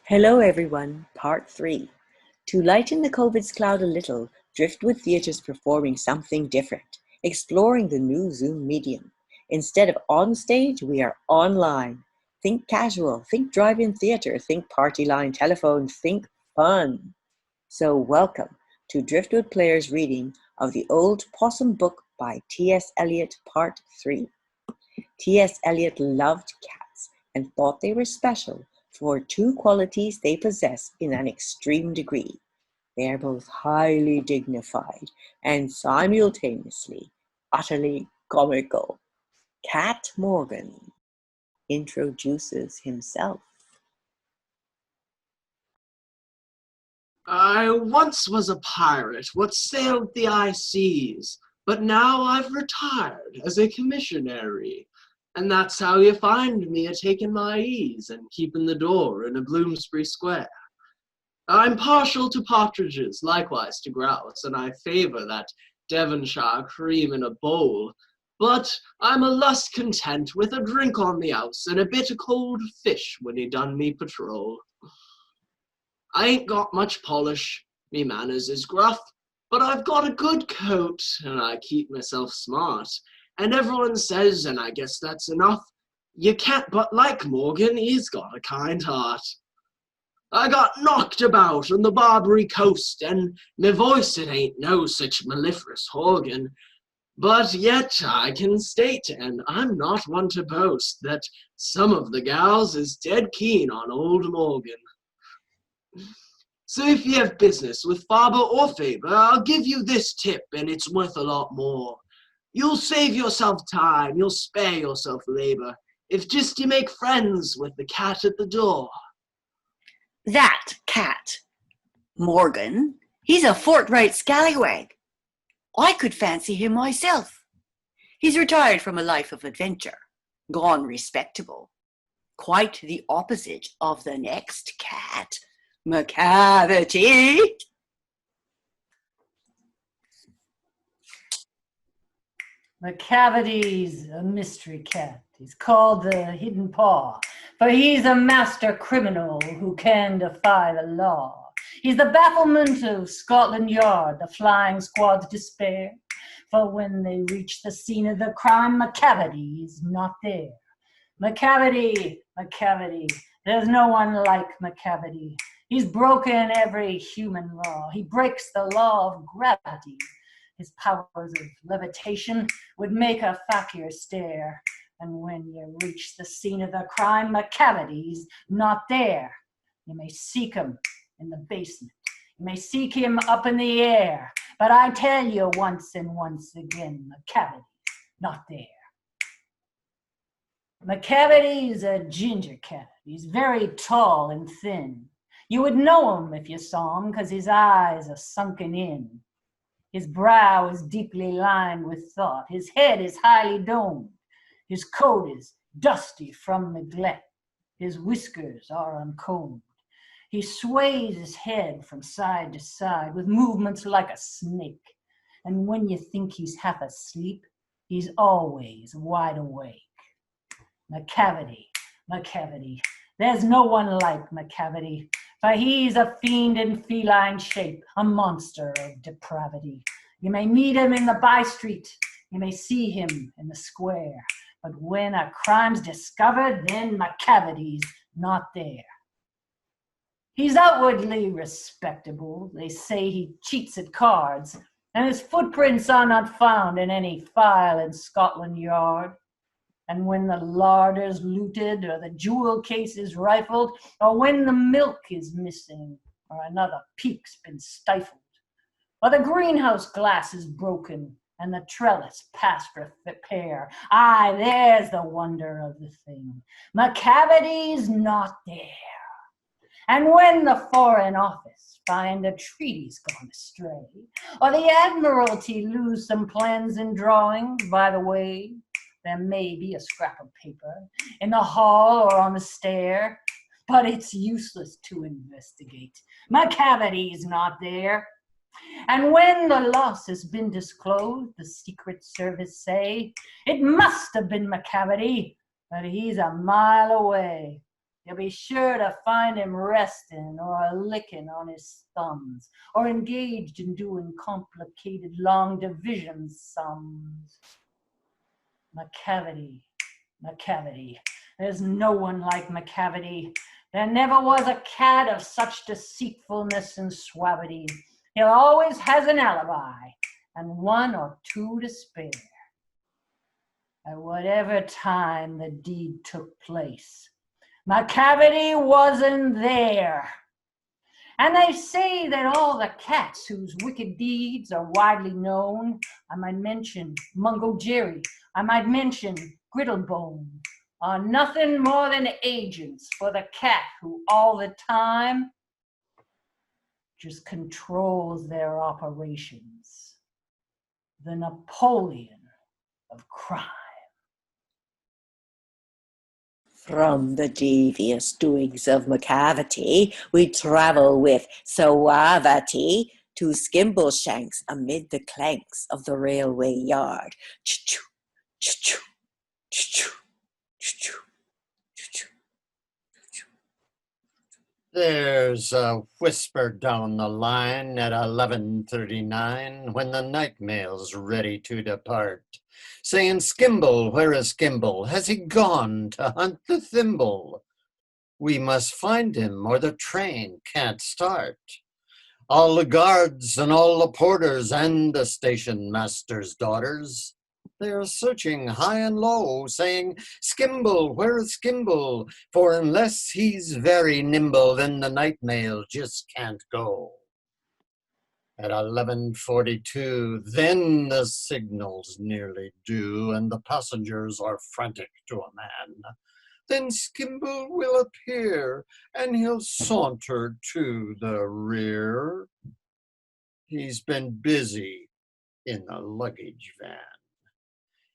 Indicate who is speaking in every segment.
Speaker 1: Hello everyone, part 3. To lighten the COVID's cloud a little, Driftwood Theatre's performing something different, exploring the new Zoom medium. Instead of on stage, we are online. Think casual, think drive-in theatre, think party line telephone, think fun. So welcome to Driftwood Players' reading of The Old Possum Book by T.S. Eliot, part 3. T.S. Eliot loved cats and thought they were special for two qualities they possess in an extreme degree. They are both highly dignified and simultaneously utterly comical. Cat Morgan introduces himself.
Speaker 2: I once was a pirate, what sailed the high seas, but now I've retired as a commissionary, and that's how you find me a-taking my ease and keeping the door in a Bloomsbury Square. I'm partial to partridges, likewise to grouse, and I favour that Devonshire cream in a bowl, but I'm a lust content with a drink on the house and a bit of cold fish when he done me patrol. I ain't got much polish, me manners is gruff, but I've got a good coat, and I keep myself smart, and everyone says, and I guess that's enough, you can't but like Morgan, he's got a kind heart. I got knocked about on the Barbary coast, and me voice it ain't no such mellifluous organ, but yet I can state, and I'm not one to boast, that some of the gals is dead keen on old Morgan. So if you have business with Faber or Faber, I'll give you this tip, and it's worth a lot more. You'll save yourself time, you'll spare yourself labor, if just you make friends with the cat at the door.
Speaker 3: That cat, Morgan, he's a forthright scallywag. I could fancy him myself. He's retired from a life of adventure, gone respectable. Quite the opposite of the next cat, Macavity.
Speaker 4: Macavity's a mystery cat. He's called the Hidden Paw, for he's a master criminal who can defy the law. He's the bafflement of Scotland Yard, the flying squad's despair. For when they reach the scene of the crime, Macavity is not there. Macavity, there's no one like Macavity. He's broken every human law. He breaks the law of gravity. His powers of levitation would make a fakir stare. And when you reach the scene of the crime, Macavity's not there. You may seek him in the basement. You may seek him up in the air. But I tell you once and once again, Macavity's not there. Macavity's a ginger cat. He's very tall and thin. You would know him if you saw him, 'cause his eyes are sunken in. His brow is deeply lined with thought. His head is highly domed. His coat is dusty from neglect. His whiskers are uncombed. He sways his head from side to side with movements like a snake. And when you think he's half asleep, he's always wide awake. Macavity, there's no one like Macavity, for he's a fiend in feline shape, a monster of depravity. You may meet him in the by-street, you may see him in the square, but when a crime's discovered, then Macavity's not there. He's outwardly respectable. They say he cheats at cards, and his footprints are not found in any file in Scotland Yard. And when the larder's looted, or the jewel case is rifled, or when the milk is missing, or another peak's been stifled, or the greenhouse glass is broken, and the trellis past repair, aye, there's the wonder of the thing. Macavity's not there. And when the Foreign Office find a treaty's gone astray, or the Admiralty lose some plans and drawings by the way, there may be a scrap of paper in the hall or on the stair, but it's useless to investigate. Macavity's not there. And when the loss has been disclosed, the Secret Service say, it must have been Macavity, but he's a mile away. You'll be sure to find him resting or licking on his thumbs or engaged in doing complicated long division sums. Macavity, Macavity. There's no one like Macavity. There never was a cat of such deceitfulness and suavity. He always has an alibi and one or two to spare. At whatever time the deed took place, Macavity wasn't there. And they say that all the cats whose wicked deeds are widely known, I might mention Mungo Jerry, I might mention Griddlebone, are nothing more than agents for the cat who all the time just controls their operations. The Napoleon of crime.
Speaker 1: From the devious doings of Macavity, we travel with suavity to Skimbleshanks amid the clanks of the railway yard. Ch-choo, ch-choo, ch-choo, ch-choo, ch-choo, ch-choo.
Speaker 5: There's a whisper down the line at 11:39 when the night mail's ready to depart, saying, "Skimble, where is Skimble? Has he gone to hunt the thimble? We must find him or the train can't start." All the guards and all the porters and the station master's daughters, they are searching high and low, saying, "Skimble, where is Skimble? For unless he's very nimble, then the night mail just can't go." At 11:42, then the signal's nearly due, and the passengers are frantic to a man. Then Skimble will appear, and he'll saunter to the rear. He's been busy in the luggage van.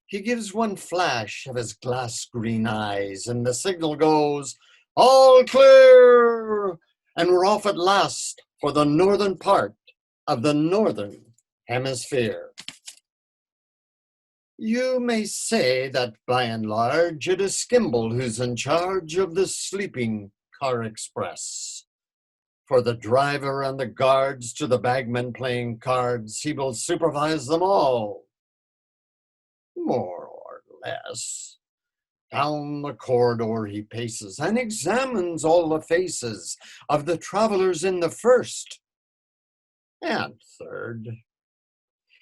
Speaker 5: He gives one flash of his glass green eyes, and the signal goes, "All clear!" And we're off at last for the northern part of the northern hemisphere. You may say that by and large it is Skimble who's in charge of the sleeping car express. For the driver and the guards to the bagman playing cards, he will supervise them all, more or less. Down the corridor he paces and examines all the faces of the travelers in the first and third.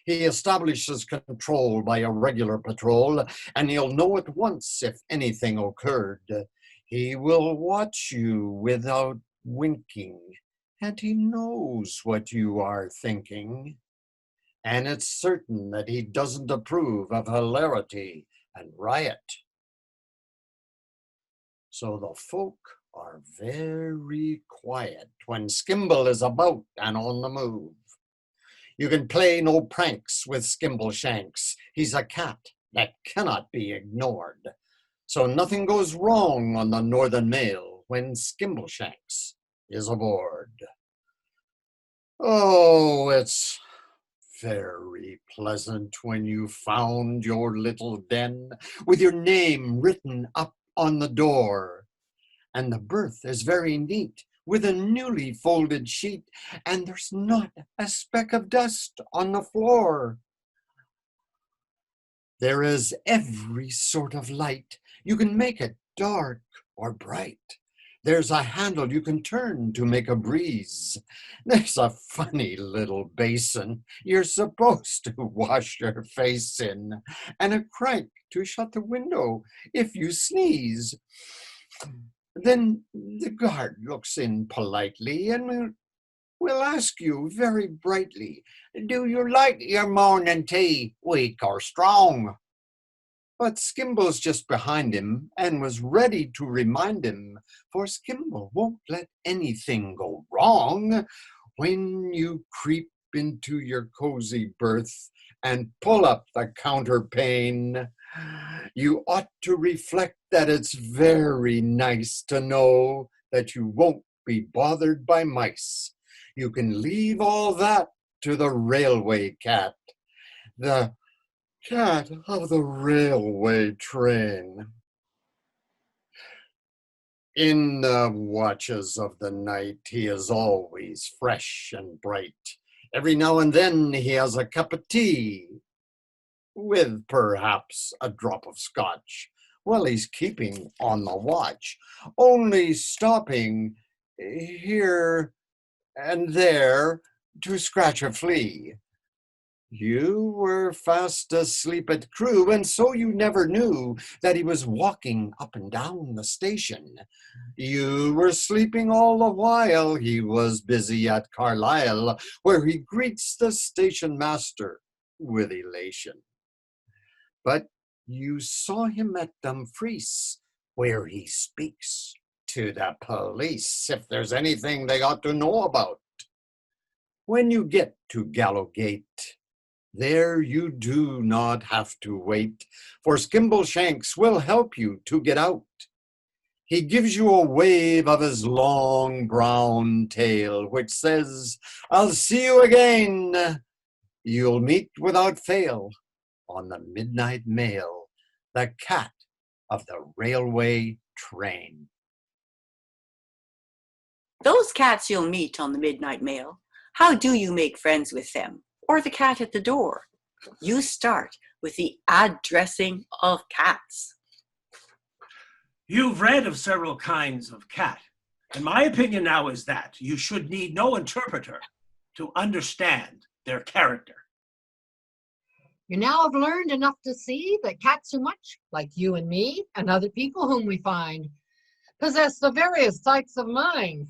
Speaker 5: He establishes control by a regular patrol, and he'll know at once if anything occurred. He will watch you without winking, and he knows what you are thinking. And it's certain that he doesn't approve of hilarity and riot. So the folk are very quiet when Skimble is about and on the move. You can play no pranks with Skimbleshanks. He's a cat that cannot be ignored. So nothing goes wrong on the Northern Mail when Skimbleshanks is aboard. Oh, it's very pleasant when you found your little den with your name written up on the door. And the berth is very neat with a newly folded sheet, and there's not a speck of dust on the floor. There is every sort of light. You can make it dark or bright. There's a handle you can turn to make a breeze. There's a funny little basin you're supposed to wash your face in, and a crank to shut the window if you sneeze. Then the guard looks in politely and will ask you very brightly, "Do you like your morning tea weak or strong?" But Skimble's just behind him and was ready to remind him, for Skimble won't let anything go wrong. When you creep into your cozy berth and pull up the counterpane, you ought to reflect that it's very nice to know that you won't be bothered by mice. You can leave all that to the railway cat, the cat of the railway train. In the watches of the night, he is always fresh and bright. Every now and then he has a cup of tea, with perhaps a drop of scotch, while he's keeping on the watch, only stopping here and there to scratch a flea. You were fast asleep at crew, and so you never knew that he was walking up and down the station. You were sleeping all the while he was busy at Carlisle, where he greets the station master with elation. But you saw him at Dumfries, where he speaks to the police if there's anything they ought to know about. When you get to Gallowgate, there you do not have to wait, for Skimbleshanks will help you to get out. He gives you a wave of his long brown tail, which says, "I'll see you again." You'll meet without fail on the midnight mail, the cat of the railway train.
Speaker 3: Those cats you'll meet on the midnight mail, how do you make friends with them? Or the cat at the door? You start with the addressing of cats.
Speaker 6: You've read of several kinds of cat, and my opinion now is that you should need no interpreter to understand their character.
Speaker 7: You now have learned enough to see that cats are much like you and me and other people whom we find possess the various types of mind.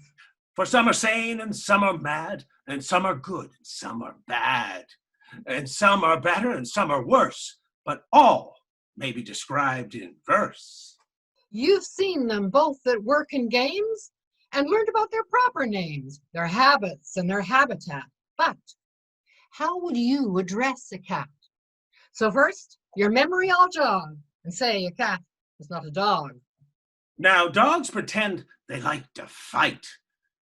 Speaker 6: For some are sane and some are mad, and some are good and some are bad, and some are better and some are worse, but all may be described in verse.
Speaker 7: You've seen them both at work and games and learned about their proper names, their habits, and their habitat. But how would you address a cat? So first, your memory I'll jog and say a cat is not a dog.
Speaker 6: Now, dogs pretend they like to fight.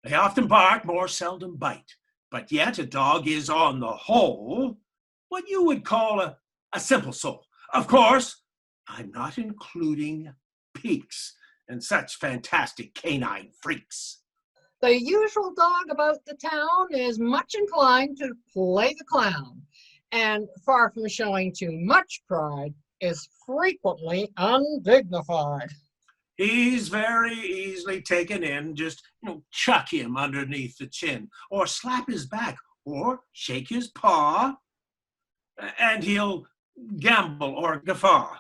Speaker 6: They often bark, more seldom bite. But yet a dog is, on the whole, what you would call a simple soul. Of course, I'm not including peaks and such fantastic canine freaks.
Speaker 7: The usual dog about the town is much inclined to play the clown, and far from showing too much pride, is frequently undignified.
Speaker 6: He's very easily taken in. Just, chuck him underneath the chin, or slap his back, or shake his paw, and he'll gambol or guffaw.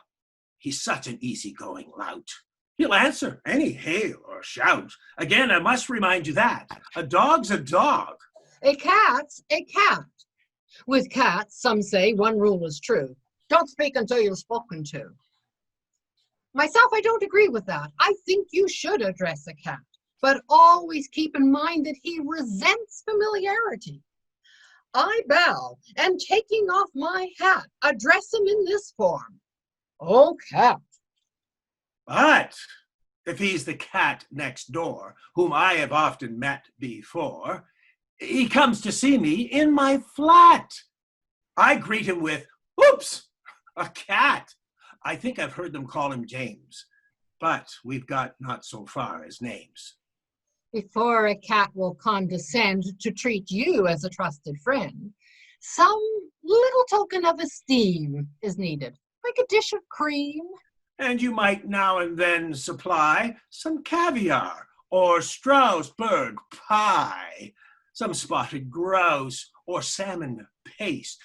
Speaker 6: He's such an easygoing lout. He'll answer any hail or shout. Again, I must remind you that a dog's a dog.
Speaker 7: A cat's a cat. With cats, some say one rule is true. Don't speak until you're spoken to. Myself, I don't agree with that. I think you should address a cat, but always keep in mind that he resents familiarity. I bow, and taking off my hat, address him in this form. "Oh, cat."
Speaker 6: But if he's the cat next door, whom I have often met before, he comes to see me in my flat. I greet him with, "Oops, a cat." I think I've heard them call him James, but we've got not so far as names.
Speaker 7: Before a cat will condescend to treat you as a trusted friend, some little token of esteem is needed, like a dish of cream.
Speaker 6: And you might now and then supply some caviar or Strasbourg pie, some spotted grouse or salmon paste.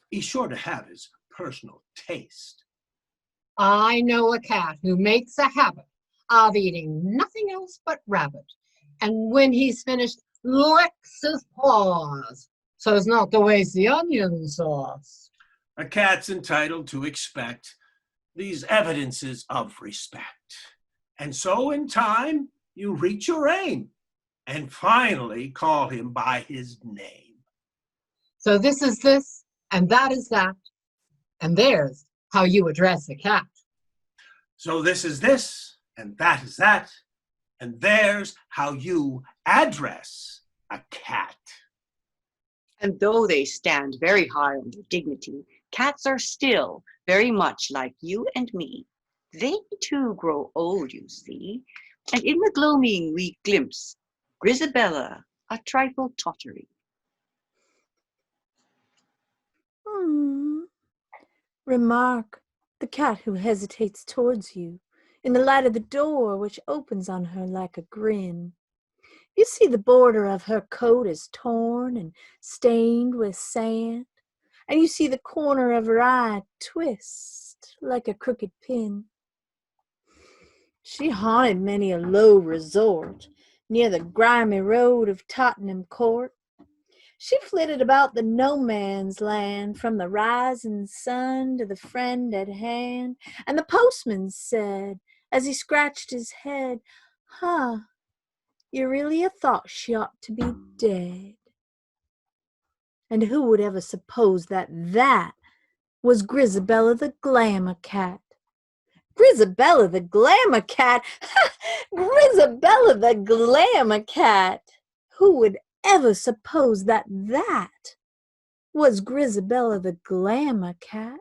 Speaker 6: He's sure to have his personal taste.
Speaker 7: I know a cat who makes a habit of eating nothing else but rabbit, and when he's finished, licks his paws so as not to waste the onion sauce.
Speaker 6: A cat's entitled to expect these evidences of respect. And so in time, you reach your aim and finally call him by his name.
Speaker 7: So this is this, and that is that, and there's how you address a cat.
Speaker 6: So this is this, and that is that, and there's how you address a cat.
Speaker 1: And though they stand very high on their dignity, cats are still very much like you and me. They too grow old, you see. And in the gloaming we glimpse Grizabella, a trifle tottery.
Speaker 8: Hmm. Remark the cat who hesitates towards you, in the light of the door which opens on her like a grin. You see the border of her coat is torn and stained with sand, and you see the corner of her eye twist like a crooked pin. She haunted many a low resort near the grimy road of Tottenham Court. She flitted about the no man's land from the rising sun to the friend at hand, and the postman said, as he scratched his head, "Huh, you really have thought she ought to be dead." And who would ever suppose that was Grizabella the Glamour Cat? Grizabella the Glamour Cat! Grizabella the Glamour Cat! Who would ever suppose that was Grizabella the Glamour Cat?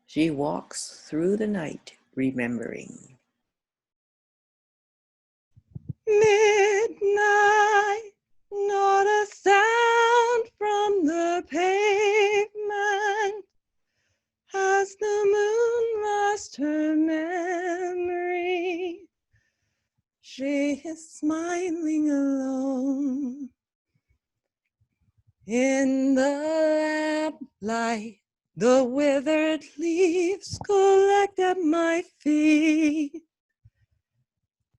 Speaker 1: She walks through the night remembering. Midnight, not a sound from the pavement. Has the moon lost her memory? She is smiling alone in the lamplight. The withered leaves collect at my feet,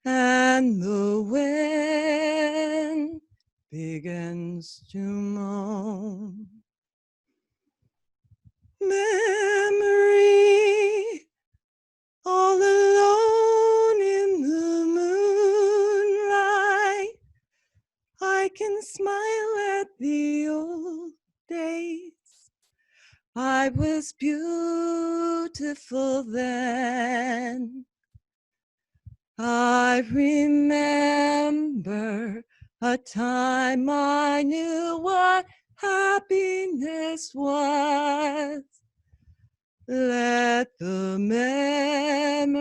Speaker 1: and the wind begins to moan. Memory, all alone in the moonlight, I can smile at the old days. I was beautiful then. I remember a time I knew what happiness was. Let the memory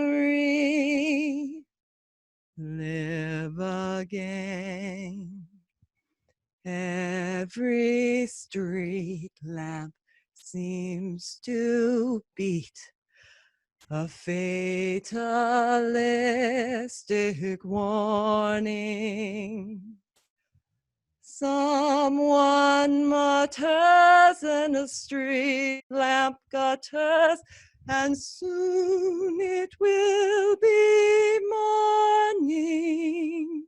Speaker 1: live again. Every street lamp seems to beat a fatalistic warning. Someone mutters in a street lamp gutters, and soon it will be morning.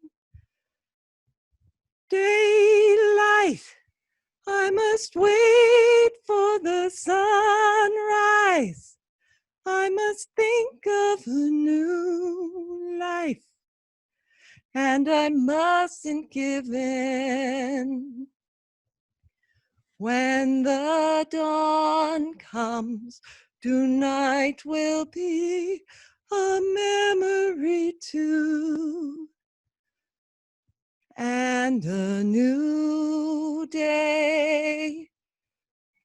Speaker 1: Daylight, I must wait for the sunrise. I must think of a new life, and I mustn't give in. When the dawn comes, tonight will be a memory too, and a new day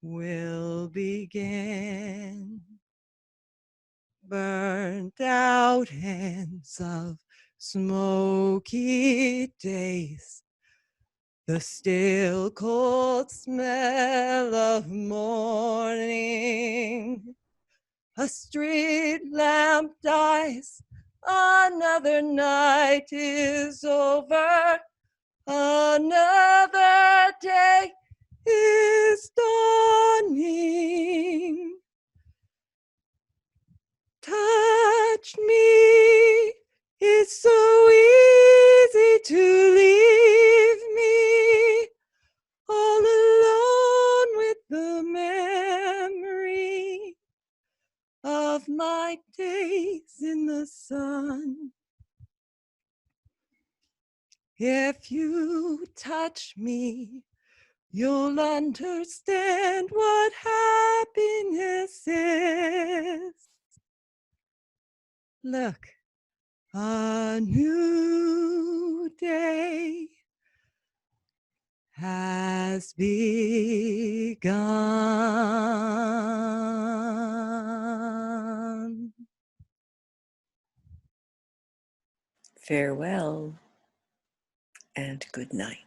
Speaker 1: will begin. Burnt out ends of smoky days, the still cold smell of morning. A street lamp dies, another night is over, another day is dawning. Touch me, it's so easy to leave me all alone with the memory of my days in the sun. If you touch me, you'll understand what happiness is. Look, a new day
Speaker 9: has begun.
Speaker 1: Farewell and good night.